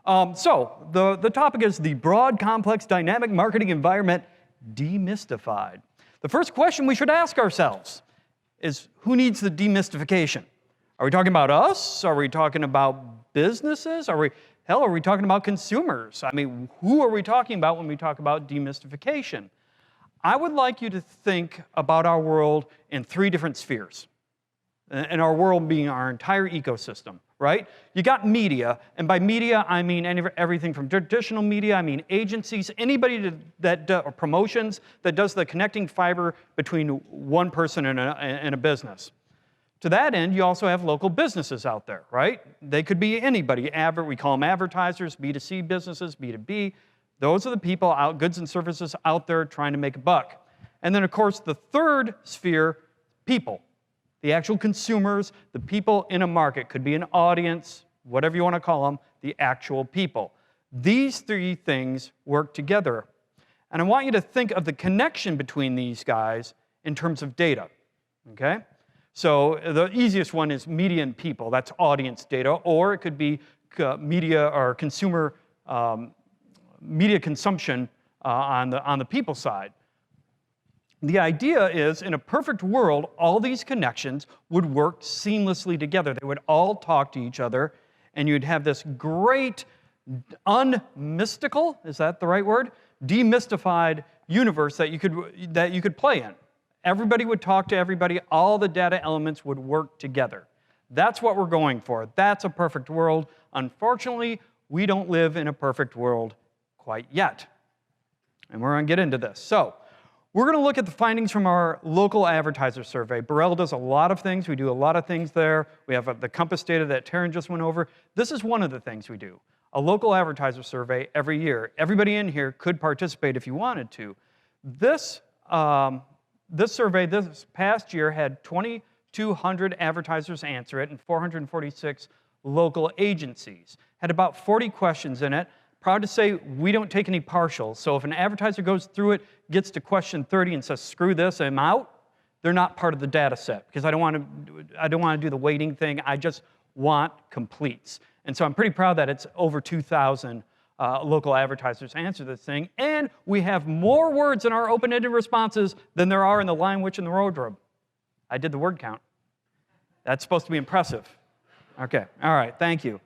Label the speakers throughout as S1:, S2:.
S1: So the topic is the broad, complex, dynamic marketing environment demystified. The first question we should ask ourselves is, who needs the demystification? Are we talking about us? Are we talking about businesses? Are we talking about consumers? I mean, who are we talking about when we talk about demystification? I would like you to think about our world in 3 different spheres. And our world being our entire ecosystem, right? You got media, and by media, I mean everything from traditional media, I mean agencies, anybody or promotions that does the connecting fiber between one person and a business. To that end, you also have local businesses out there, right? They could be anybody. We call them advertisers, B2C businesses, B2B. Those are the people goods and services out there trying to make a buck. And then, of course, the third sphere, people. The actual consumers, the people in a market, could be an audience, whatever you want to call them, the actual people. These 3 things work together. And I want you to think of the connection between these guys in terms of data, okay? So the easiest one is media and people. That's audience data, or it could be media or consumer media consumption on the people side. The idea is, in a perfect world, all these connections would work seamlessly together. They would all talk to each other, and you'd have this great, unmystical, is that the right word? Demystified universe that you could play in. Everybody would talk to everybody. All the data elements would work together. That's what we're going for. That's a perfect world. Unfortunately, we don't live in a perfect world quite yet. And we're going to get into this. So, we're going to look at the findings from our local advertiser survey. Borrell does a lot of things. We do a lot of things there. We have the Compass data that Taryn just went over. This is one of the things we do. A local advertiser survey every year. Everybody in here could participate if you wanted to. This survey this past year had 2,200 advertisers answer it and 446 local agencies. Had about 40 questions in it. Proud to say we don't take any partials. So if an advertiser goes through it, gets to question 30 and says, screw this, I'm out, they're not part of the data set because I don't want to do the weighting thing. I just want completes. And so I'm pretty proud that it's over 2,000 local advertisers answer this thing. And we have more words in our open-ended responses than there are in the Lion, Witch, and the Wardrobe. I did the word count. That's supposed to be impressive. Okay, all right, thank you.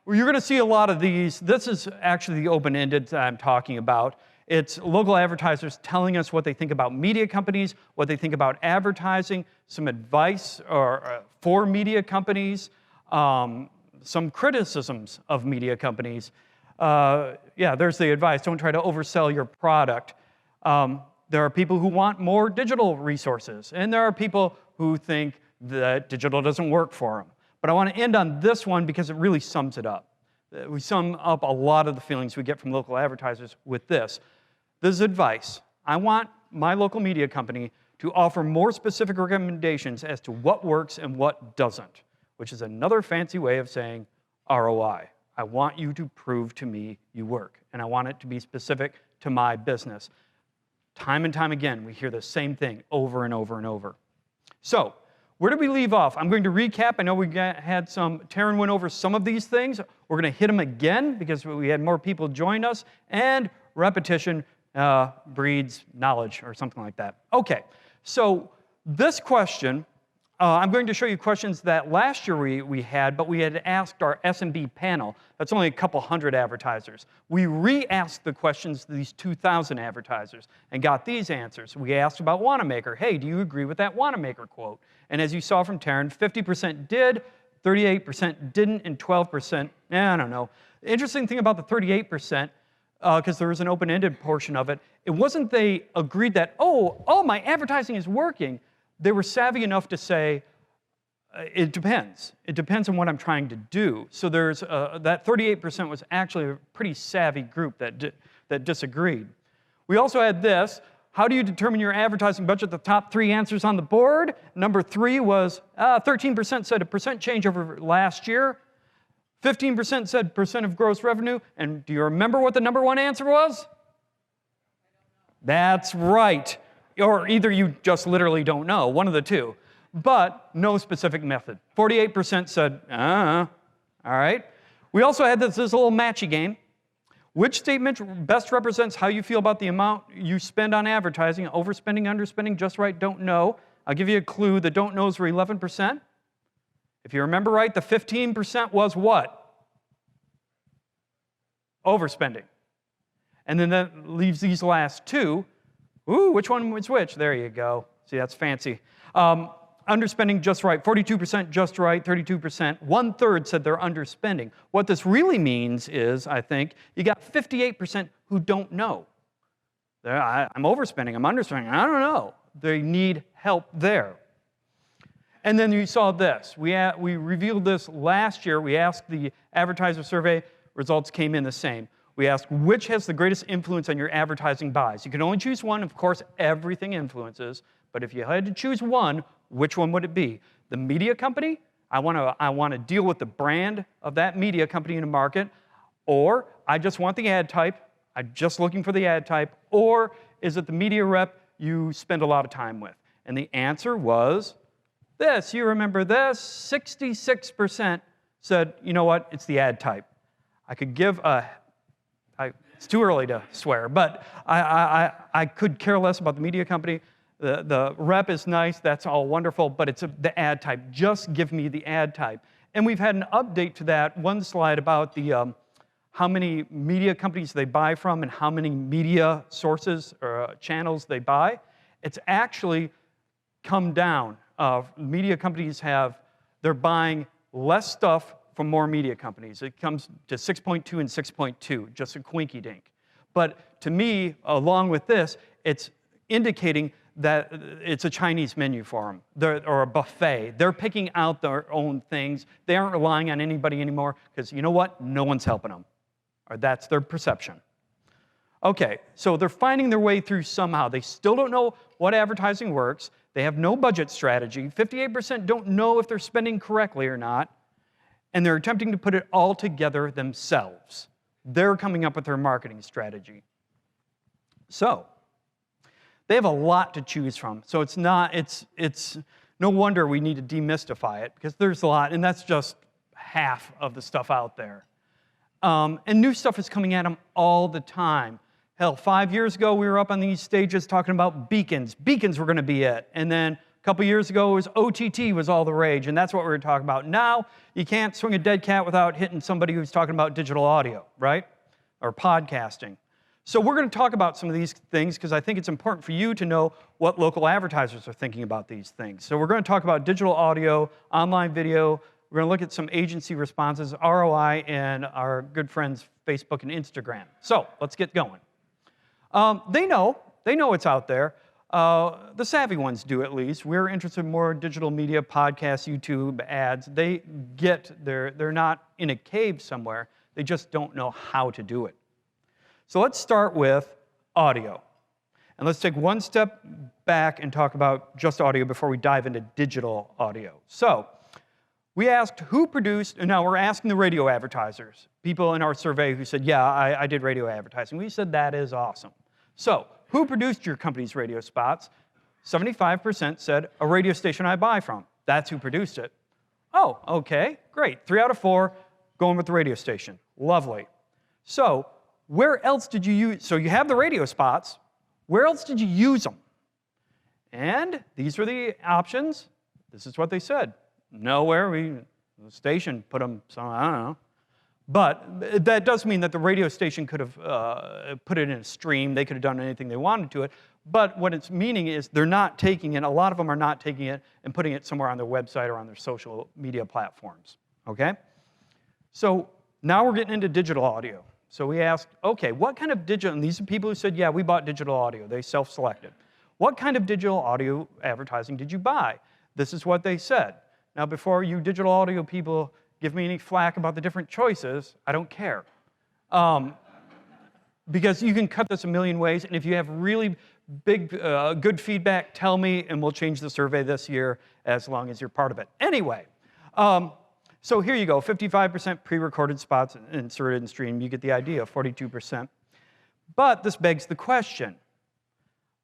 S1: You're going to see a lot of these. This is actually the open-ended that I'm talking about. It's local advertisers telling us what they think about media companies, what they think about advertising, some advice for media companies, some criticisms of media companies. Yeah, there's the advice. Don't try to oversell your product. There are people who want more digital resources, and there are people who think that digital doesn't work for them. But I want to end on this one because it really sums it up. We sum up a lot of the feelings we get from local advertisers with this. This is advice. I want my local media company to offer more specific recommendations as to what works and what doesn't, which is another fancy way of saying ROI. I want you to prove to me you work, and I want it to be specific to my business. Time and time again, we hear the same thing over and over and over. So, where did we leave off? I'm going to recap. I know Taryn went over some of these things. We're going to hit them again because we had more people join us, and repetition breeds knowledge or something like that. Okay, so this question, I'm going to show you questions that last year we had, but we had asked our SMB panel. That's only a couple hundred advertisers. We re-asked the questions to these 2,000 advertisers and got these answers. We asked about Wanamaker. Hey, do you agree with that Wanamaker quote? And as you saw from Taryn, 50% did, 38% didn't, and 12%, I don't know. The interesting thing about the 38%, because there was an open-ended portion of it, it wasn't they agreed that, oh, my advertising is working. They were savvy enough to say, it depends. It depends on what I'm trying to do. So there's that 38% was actually a pretty savvy group that disagreed. We also had this. How do you determine your advertising budget? The top 3 answers on the board. Number 3 was 13% said a percent change over last year. 15% said percent of gross revenue. And do you remember what the number 1 answer was? That's right. Or either you just literally don't know, one of the two. But no specific method. 48% said, all right. We also had this little matchy game. Which statement best represents how you feel about the amount you spend on advertising? Overspending, underspending, just right, don't know. I'll give you a clue. The don't knows were 11%. If you remember right, the 15% was what? Overspending. And then that leaves these last two. Ooh, which one was which? There you go. See, that's fancy. Underspending, just right. 42% just right, 32%. 1/3 said they're underspending. What this really means is, I think, you got 58% who don't know. I'm overspending, I'm underspending, I don't know. They need help there. And then you saw this. We revealed this last year. We asked the advertiser survey. Results came in the same. We asked which has the greatest influence on your advertising buys. You can only choose one. Of course, everything influences. But if you had to choose one, which one would it be? The media company? I want to deal with the brand of that media company in the market. Or I just want the ad type. I'm just looking for the ad type. Or is it the media rep you spend a lot of time with? And the answer was this. You remember this? 66% said, you know what? It's the ad type. I could give it's too early to swear, but I could care less about the media company. The rep is nice, that's all wonderful, but it's the ad type. Just give me the ad type. And we've had an update to that, one slide about the how many media companies they buy from and how many media sources or channels they buy. It's actually come down. Media companies they're buying less stuff from more media companies. It comes to 6.2 and 6.2, just a quinky dink. But to me, along with this, it's indicating that it's a Chinese menu for them, or a buffet. They're picking out their own things. They aren't relying on anybody anymore, because you know what? No one's helping them. Or that's their perception. Okay, so they're finding their way through somehow. They still don't know what advertising works. They have no budget strategy. 58% don't know if they're spending correctly or not. And they're attempting to put it all together themselves. They're coming up with their marketing strategy. So, they have a lot to choose from. So it's no wonder we need to demystify it, because there's a lot, and that's just half of the stuff out there. And new stuff is coming at them all the time. Hell, 5 years ago, we were up on these stages talking about beacons. Beacons were going to be it. And then a couple years ago, it was OTT was all the rage, and that's what we were talking about. Now, you can't swing a dead cat without hitting somebody who's talking about digital audio, right? Or podcasting. So we're going to talk about some of these things because I think it's important for you to know what local advertisers are thinking about these things. So we're going to talk about digital audio, online video. We're going to look at some agency responses, ROI, and our good friends Facebook and Instagram. So let's get going. They know it's out there. The savvy ones do, at least. We're interested in more digital media, podcasts, YouTube, ads. They're not in a cave somewhere. They just don't know how to do it. So let's start with audio. And let's take one step back and talk about just audio before we dive into digital audio. So we asked who produced, and now we're asking the radio advertisers, people in our survey who said, yeah, I did radio advertising. We said that is awesome. So who produced your company's radio spots? 75% said a radio station I buy from. That's who produced it. Oh, okay, great. 3 out of 4 going with the radio station. Lovely. So where else did you use, so you have the radio spots, where else did you use them? And these were the options. This is what they said. Nowhere, the station put them somewhere, I don't know. But that does mean that the radio station could have put it in a stream. They could have done anything they wanted to it. But what it's meaning is they're not taking it, a lot of them are not taking it and putting it somewhere on their website or on their social media platforms, okay? So now we're getting into digital audio. So we asked, okay, what kind of digital, and these are people who said, yeah, we bought digital audio. They self-selected. What kind of digital audio advertising did you buy? This is what they said. Now, before you digital audio people give me any flack about the different choices, I don't care. Because you can cut this a million ways, and if you have really big, good feedback, tell me, and we'll change the survey this year as long as you're part of it. Anyway. So here you go, 55% pre-recorded spots inserted in stream. You get the idea, 42%. But this begs the question,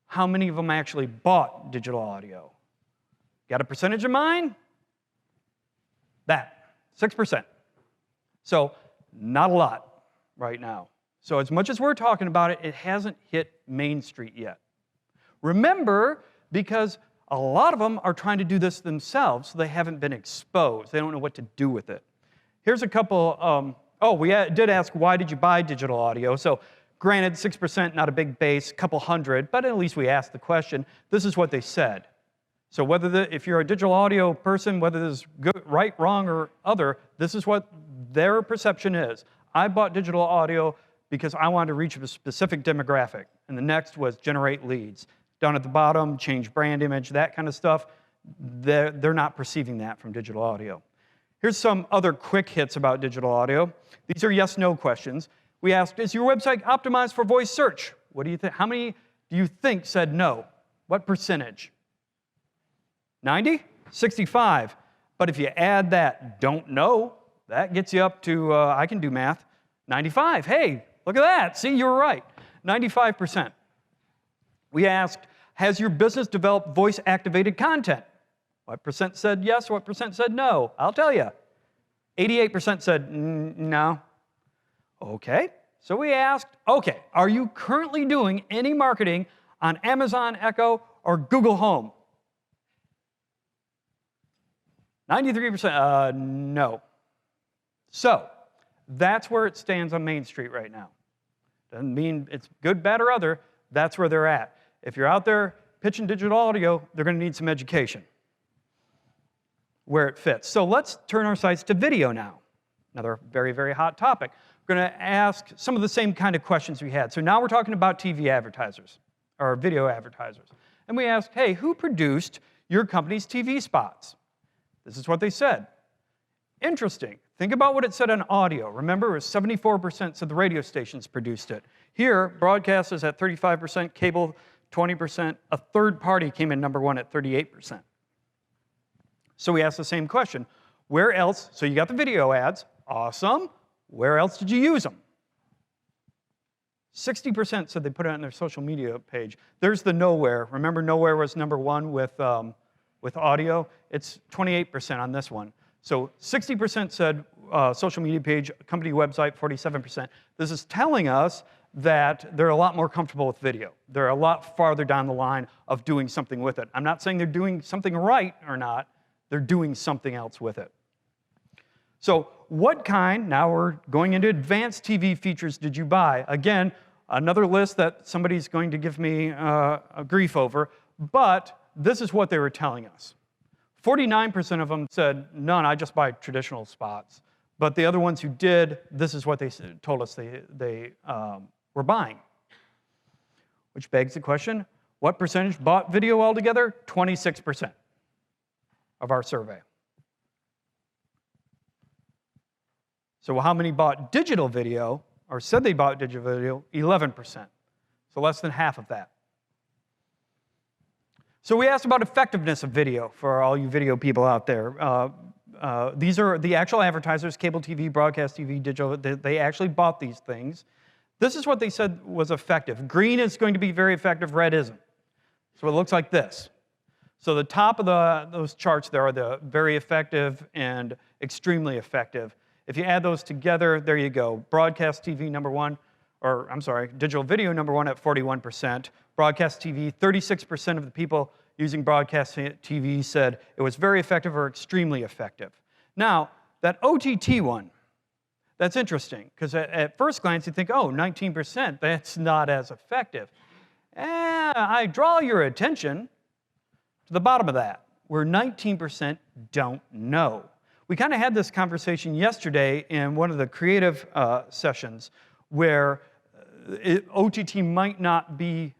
S1: how many of them actually bought digital audio? Got a percentage in mind? That, 6%. So Not a lot right now. So as much as we're talking about it, it hasn't hit Main Street yet. Remember, because a lot of them are trying to do this themselves, so they haven't been exposed. They don't know what to do with it. Here's a couple, we did ask, why did you buy digital audio? So granted, 6%, not a big base, couple hundred, but at least we asked the question. This is what they said. So if you're a digital audio person, whether this is good, right, wrong, or other, this is what their perception is. I bought digital audio because I wanted to reach a specific demographic. And the next was generate leads. Down at the bottom, change brand image, that kind of stuff. They're not perceiving that from digital audio. Here's some other quick hits about digital audio. These are yes/no questions. We asked, is your website optimized for voice search? What do you think? How many do you think said no? What percentage? 90? 65. But if you add that don't know, that gets you up to, I can do math, 95. Hey, look at that. See, you were right. 95%. We asked, has your business developed voice-activated content? What percent said yes? What percent said no? I'll tell you. 88% said no. Okay. So we asked, okay, are you currently doing any marketing on Amazon Echo or Google Home? 93%, no. So that's where it stands on Main Street right now. Doesn't mean it's good, bad, or other. That's where they're at. If you're out there pitching digital audio, they're going to need some education where it fits. So let's turn our sights to video now. Another very, very hot topic. We're going to ask some of the same kind of questions we had. So now we're talking about TV advertisers, or video advertisers. And we asked, hey, who produced your company's TV spots? This is what they said. Interesting. Think about what it said on audio. Remember, it was 74% said the radio stations produced it. Here, broadcast is at 35%, cable 20%. A third party came in number one at 38%. So we asked the same question. Where else? So you got the video ads. Awesome. Where else did you use them? 60% said they put it on their social media page. There's the nowhere. Remember, nowhere was number one with audio. It's 28% on this one. So 60% said social media page, company website, 47%. This is telling us that they're a lot more comfortable with video. They're a lot farther down the line of doing something with it. I'm not saying they're doing something right or not. They're doing something else with it. So what kind, now we're going into advanced TV features, did you buy? Again, another list that somebody's going to give me a grief over, but this is what they were telling us. 49% of them said, none, I just buy traditional spots. But the other ones who did, this is what they told us they were buying. Which begs the question, what percentage bought video altogether? 26% of our survey. So how many bought digital video, or said they bought digital video? 11%. So less than half of that. So we asked about effectiveness of video for all you video people out there. These are the actual advertisers, cable TV, broadcast TV, digital. They actually bought these things. This is what they said was effective. Green is going to be very effective, red isn't. So it looks like this. So the top of those charts there are the very effective and extremely effective. If you add those together, there you go. Broadcast TV number one, or I'm sorry, digital video number one at 41%. Broadcast TV, 36% of the people using broadcast TV said it was very effective or extremely effective. Now, that OTT one, that's interesting, because at first glance you think, oh, 19%, that's not as effective. I draw your attention to the bottom of that, where 19% don't know. We kind of had this conversation yesterday in one of the creative sessions where OTT might not be,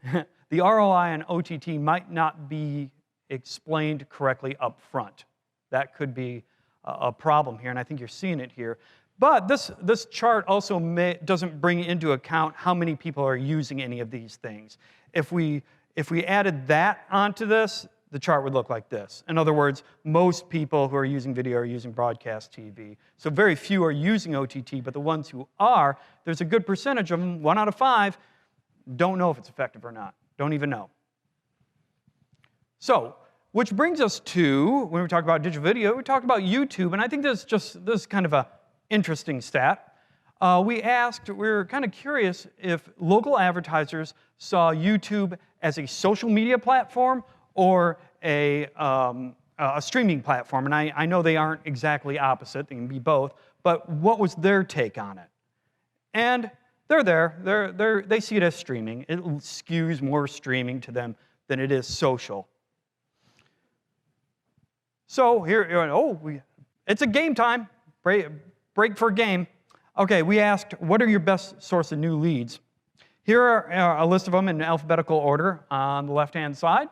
S1: the ROI on OTT might not be explained correctly up front. That could be a problem here, and I think you're seeing it here. But this chart also doesn't bring into account how many people are using any of these things. If we added that onto this, the chart would look like this. In other words, most people who are using video are using broadcast TV. So very few are using OTT, but the ones who are, there's a good percentage of them, 1 out of 5, don't know if it's effective or not. Don't even know. So, which brings us to, when we talk about digital video, we talk about YouTube, and I think this is kind of an interesting stat. we were kind of curious if local advertisers saw YouTube as a social media platform or a streaming platform. And I know they aren't exactly opposite, they can be both, but what was their take on it? And they're there, they see it as streaming. It skews more streaming to them than it is social. So here, it's a game time, break for a game. Okay, we asked, what are your best source of new leads? Here are a list of them in alphabetical order on the left-hand side.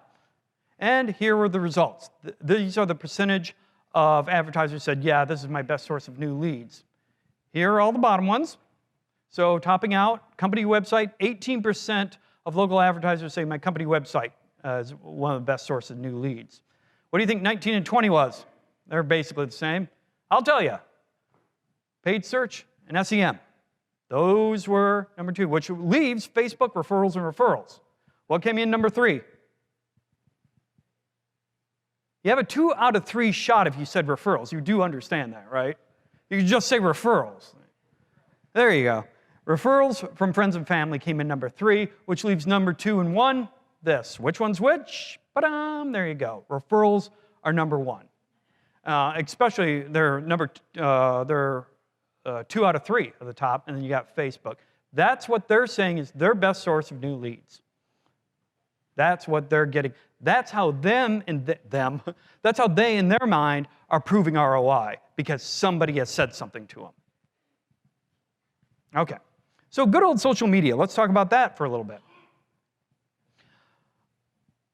S1: And here were the results. These are the percentage of advertisers said, yeah, this is my best source of new leads. Here are all the bottom ones. So topping out, company website, 18% of local advertisers say my company website is one of the best sources of new leads. What do you think 19 and 20 was? They're basically the same. I'll tell you. Paid search and SEM. Those were number 2, which leaves Facebook referrals and referrals. What came in number 3? You have a 2 out of 3 shot if you said referrals. You do understand that, right? You can just say referrals. There you go. Referrals from friends and family came in number 3, which leaves number 2 and 1, this. Which one's which? Ba-dum, there you go. Referrals are number 1. Especially they're 2 out of 3 at the top, and then you got Facebook. That's what they're saying is their best source of new leads. That's what they're getting. That's how that's how they in their mind are proving ROI, because somebody has said something to them. Okay, so good old social media. Let's talk about that for a little bit.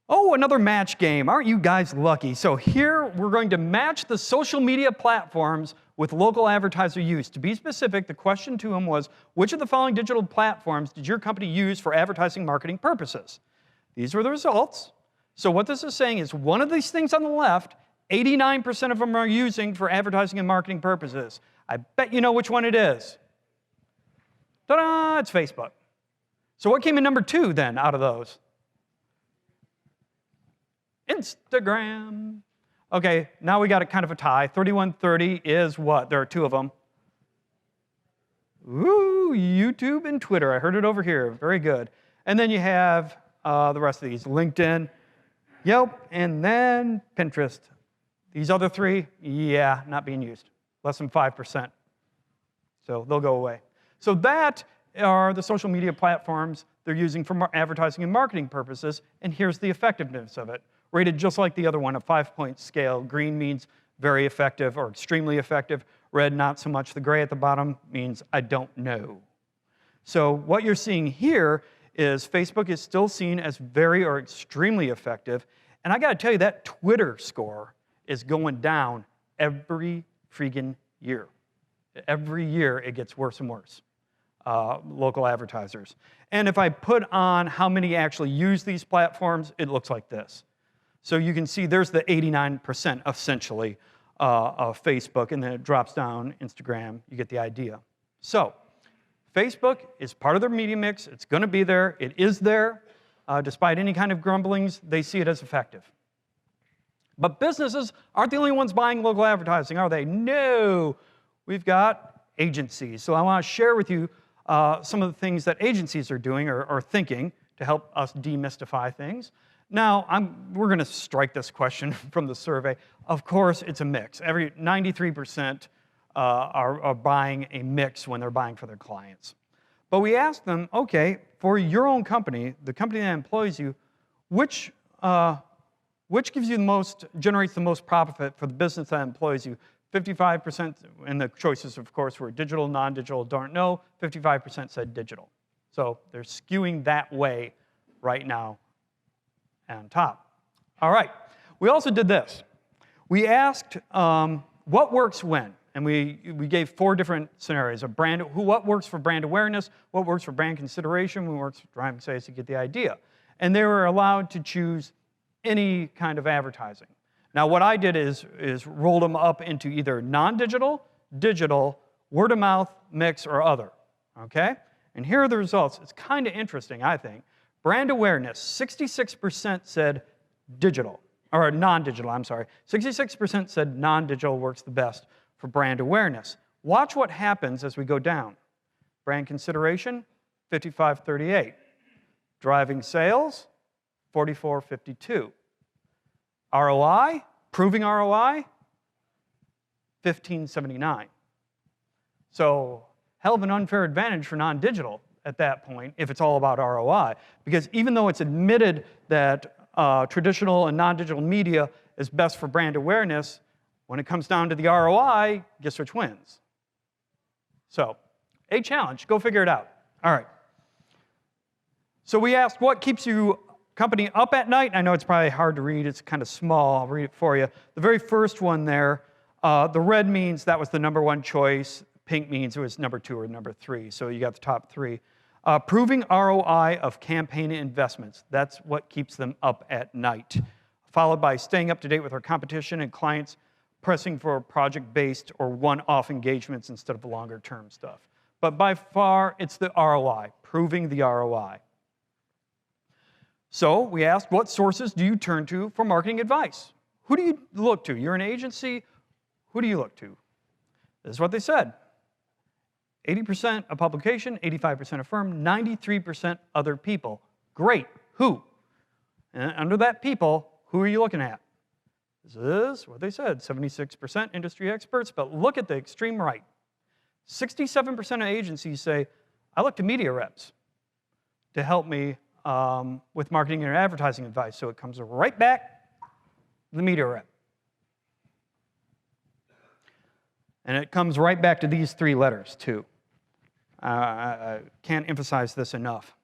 S1: Oh, another match game. Aren't you guys lucky? So here we're going to match the social media platforms with local advertiser use. To be specific, the question to them was, which of the following digital platforms did your company use for advertising marketing purposes? These were the results. So what this is saying is one of these things on the left, 89% of them are using for advertising and marketing purposes. I bet you know which one it is. Ta-da! It's Facebook. So what came in number 2 then out of those? Instagram. Okay, now we got a kind of a tie. 31-30 is what? There are 2 of them. Ooh, YouTube and Twitter. I heard it over here. Very good. And then you have the rest of these. LinkedIn, Yelp, and then Pinterest. These other 3, yeah, not being used. Less than 5%. So they'll go away. So that are the social media platforms they're using for advertising and marketing purposes, and here's the effectiveness of it. Rated just like the other one, a 5-point scale. Green means very effective or extremely effective. Red, not so much. The gray at the bottom means I don't know. So what you're seeing here is Facebook is still seen as very or extremely effective. And I got to tell you, that Twitter score is going down every freaking year. Every year it gets worse and worse, local advertisers. And if I put on how many actually use these platforms, it looks like this. So you can see there's the 89% essentially of Facebook, and then it drops down, Instagram, you get the idea. So Facebook is part of their media mix. It's going to be there. It is there. Despite any kind of grumblings, they see it as effective. But businesses aren't the only ones buying local advertising, are they? No. We've got agencies. So I want to share with you some of the things that agencies are doing or thinking to help us demystify things. Now, we're going to strike this question from the survey. Of course, it's a mix. 93% are buying a mix when they're buying for their clients. But we asked them, okay, for your own company, the company that employs you, which gives you generates the most profit for the business that employs you? 55%, and the choices, of course, were digital, non-digital, don't know. 55% said digital. So they're skewing that way right now on top. All right. We also did this. We asked what works when, and we gave 4 different scenarios. What works for brand awareness, what works for brand consideration, what works for driving sales, to get the idea. And they were allowed to choose any kind of advertising. Now, what I did is rolled them up into either non-digital, digital, word of mouth, mix, or other. Okay? And here are the results. It's kind of interesting, I think. Brand awareness, 66% said digital, or non-digital, I'm sorry. 66% said non-digital works the best for brand awareness. Watch what happens as we go down. Brand consideration, 55.38. Driving sales, 44.52. ROI, proving ROI, 15.79. So hell of an unfair advantage for non-digital at that point if it's all about ROI. Because even though it's admitted that traditional and non-digital media is best for brand awareness, when it comes down to the ROI, guess which wins? So, a challenge. Go figure it out. All right. So we asked, what keeps your company up at night? I know it's probably hard to read. It's kind of small. I'll read it for you. The very first one there, the red means that was the number one choice. Pink means it was number 2 or number 3. So you got the top 3. Proving ROI of campaign investments. That's what keeps them up at night. Followed by staying up to date with our competition and clients, pressing for project-based or one-off engagements instead of longer-term stuff. But by far, it's the ROI, proving the ROI. So we asked, what sources do you turn to for marketing advice? Who do you look to? You're an agency. Who do you look to? This is what they said. 80% a publication, 85% a firm, 93% other people. Great. Who? And under that people, who are you looking at? This is what they said, 76% industry experts, but look at the extreme right. 67% of agencies say, I look to media reps to help me with marketing and advertising advice. So it comes right back to the media rep. And it comes right back to these 3 letters, too. I can't emphasize this enough.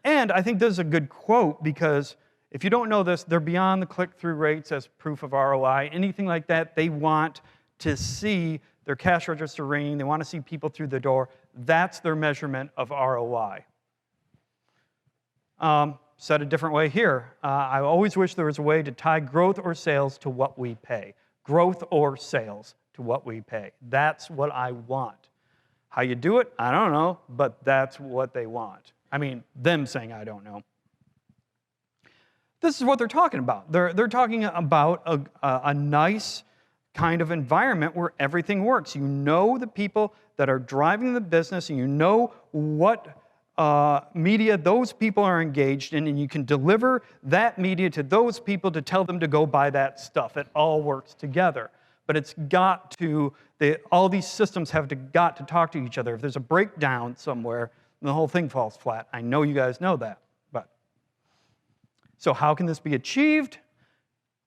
S1: And I think this is a good quote because if you don't know this, they're beyond the click-through rates as proof of ROI. Anything like that, they want to see their cash register ringing. They want to see people through the door. That's their measurement of ROI. Said a different way here. I always wish there was a way to tie growth or sales to what we pay. Growth or sales to what we pay. That's what I want. How you do it, I don't know, but that's what they want. I mean, them saying I don't know. This is what they're talking about. They're talking about a nice kind of environment where everything works. You know the people that are driving the business, and you know what media those people are engaged in, and you can deliver that media to those people to tell them to go buy that stuff. It all works together. But it's got to, all these systems have got to talk to each other. If there's a breakdown somewhere, then the whole thing falls flat. I know you guys know that. So how can this be achieved?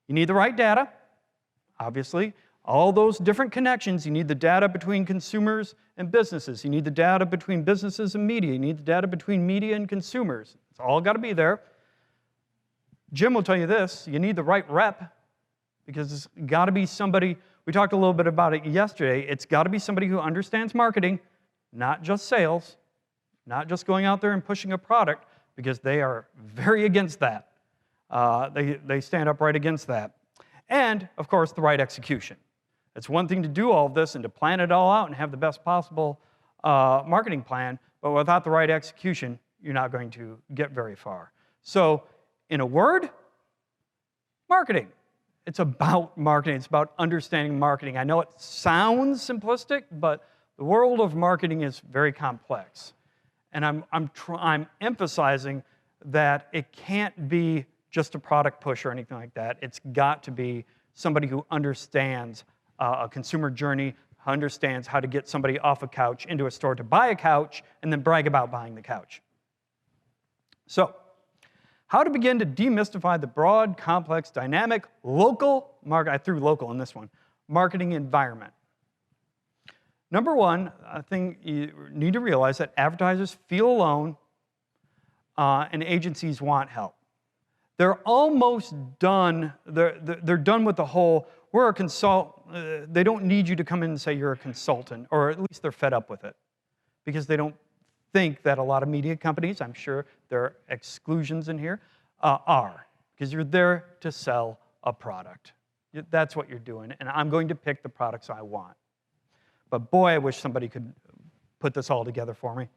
S1: You need the right data, obviously. All those different connections. You need the data between consumers and businesses. You need the data between businesses and media. You need the data between media and consumers. It's all got to be there. Jim will tell you this. You need the right rep because it's got to be somebody. We talked a little bit about it yesterday. It's got to be somebody who understands marketing, not just sales, not just going out there and pushing a product, because they are very against that. They stand up right against that. And, of course, the right execution. It's one thing to do all of this and to plan it all out and have the best possible marketing plan, but without the right execution, you're not going to get very far. So, in a word, marketing. It's about marketing. It's about understanding marketing. I know it sounds simplistic, but the world of marketing is very complex. And I'm emphasizing that it can't be just a product push or anything like that. It's got to be somebody who understands a consumer journey, understands how to get somebody off a couch into a store to buy a couch, and then brag about buying the couch. So, how to begin to demystify the broad, complex, dynamic, local, I threw local in this one, marketing environment. Number one, I think you need to realize that advertisers feel alone and agencies want help. They're almost done. They're done with the whole, we're a consultant. They don't need you to come in and say you're a consultant, or at least they're fed up with it because they don't think that a lot of media companies, I'm sure there are exclusions in here, are, because you're there to sell a product. That's what you're doing, and I'm going to pick the products I want. But boy, I wish somebody could put this all together for me.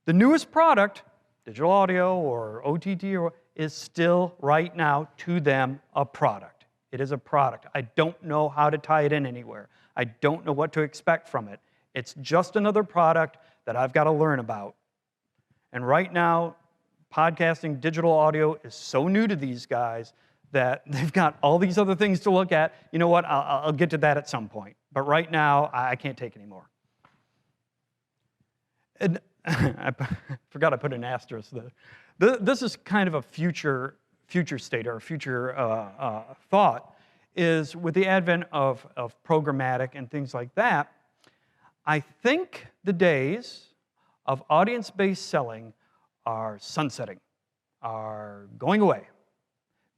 S1: The newest product, digital audio or OTT, is still right now to them a product. It is a product. I don't know how to tie it in anywhere. I don't know what to expect from it. It's just another product that I've got to learn about. And right now, podcasting, digital audio is so new to these guys that they've got all these other things to look at. You know what? I'll get to that at some point. But right now, I can't take anymore. And I forgot I put an asterisk there. This is kind of a future state or a future thought, is with the advent of programmatic and things like that, I think the days of audience-based selling are sunsetting, are going away,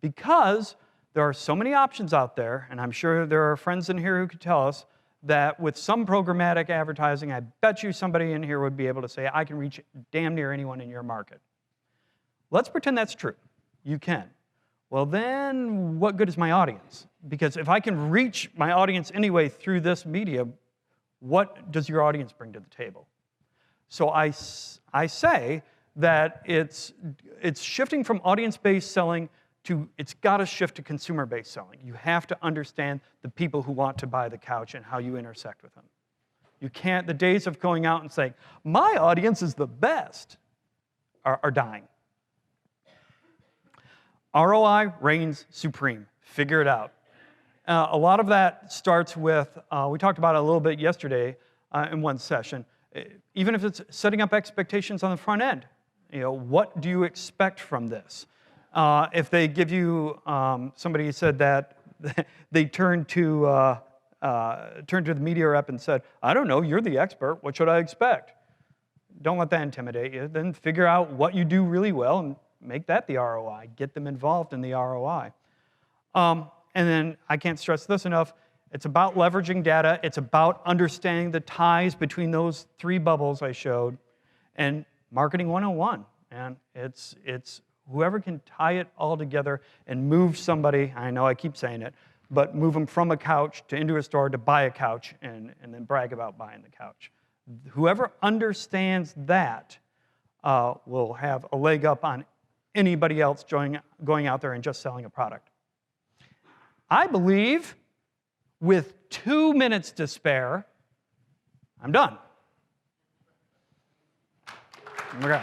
S1: because there are so many options out there, and I'm sure there are friends in here who could tell us that with some programmatic advertising, I bet you somebody in here would be able to say, I can reach damn near anyone in your market. Let's pretend that's true. You can. Well, then what good is my audience? Because if I can reach my audience anyway through this media, what does your audience bring to the table? So I say that it's shifting from audience-based selling to, it's got to shift to consumer-based selling. You have to understand the people who want to buy the couch and how you intersect with them. You can't, the days of going out and saying, my audience is the best, are dying. ROI reigns supreme. Figure it out. A lot of that starts with, we talked about it a little bit yesterday in one session, even if it's setting up expectations on the front end. You know, what do you expect from this? If they give you, somebody said that they turned to the media rep and said, I don't know, you're the expert, what should I expect? Don't let that intimidate you. Then figure out what you do really well and make that the ROI. Get them involved in the ROI. And then I can't stress this enough, it's about leveraging data. It's about understanding the ties between those three bubbles I showed, and marketing 101. And it's whoever can tie it all together and move somebody, I know I keep saying it, but move them from a couch to into a store to buy a couch and then brag about buying the couch. Whoever understands that will have a leg up on anybody else going out there and just selling a product. I believe with 2 minutes to spare, I'm done. Okay.